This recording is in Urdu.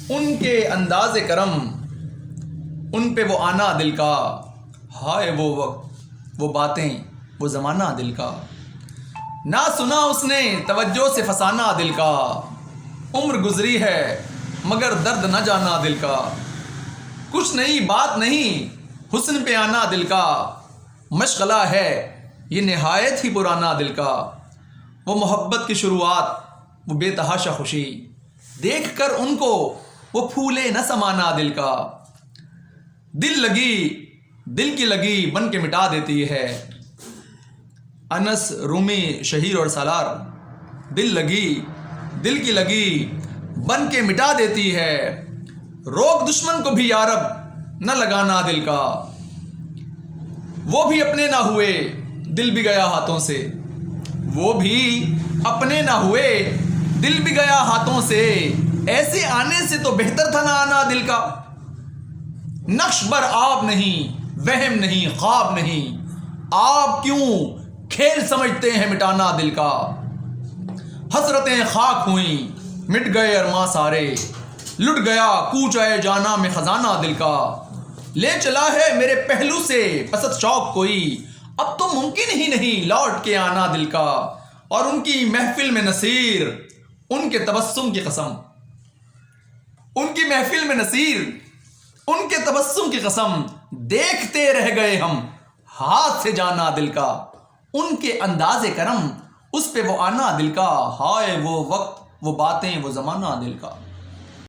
ان کے انداز کرم، ان پہ وہ آنا دل کا، ہائے وہ وقت وہ باتیں وہ زمانہ دل کا، نہ سنا اس نے توجہ سے فسانہ دل کا، عمر گزری ہے مگر درد نہ جانا دل کا، کچھ نئی بات نہیں حسن پہ آنا دل کا، مشغلہ ہے یہ نہایت ہی پرانا دل کا، وہ محبت کی شروعات وہ بے تحاشا خوشی، دیکھ کر ان کو وہ پھولے نہ سمانا دل کا، دل لگی دل کی لگی بن کے مٹا دیتی ہے، انس رومی شہیر اور سالار، دل لگی دل کی لگی بن کے مٹا دیتی ہے، روک دشمن کو بھی یارب نہ لگانا دل کا، وہ بھی اپنے نہ ہوئے دل بھی گیا ہاتھوں سے، وہ بھی اپنے نہ ہوئے دل بھی گیا ہاتھوں سے، ایسے آنے سے تو بہتر تھا نہ آنا دل کا، نقش بر آب نہیں وہم نہیں خواب نہیں، آپ کیوں کھیل سمجھتے ہیں مٹانا دل کا، حسرتیں خاک ہوئیں مٹ گئے ارماں سارے، لٹ گیا کوچ آئے جانا میں خزانہ دل کا، لے چلا ہے میرے پہلو سے پست شوق کوئی، اب تو ممکن ہی نہیں لوٹ کے آنا دل کا، اور ان کی محفل میں نصیر ان کے تبسم کی قسم، ان کی محفل میں نصیر ان کے تبسم کی قسم، دیکھتے رہ گئے ہم ہاتھ سے جانا دل کا، ان کے انداز کرم اس پہ وہ آنا دل کا، ہائے وہ وقت وہ باتیں وہ زمانہ دل کا۔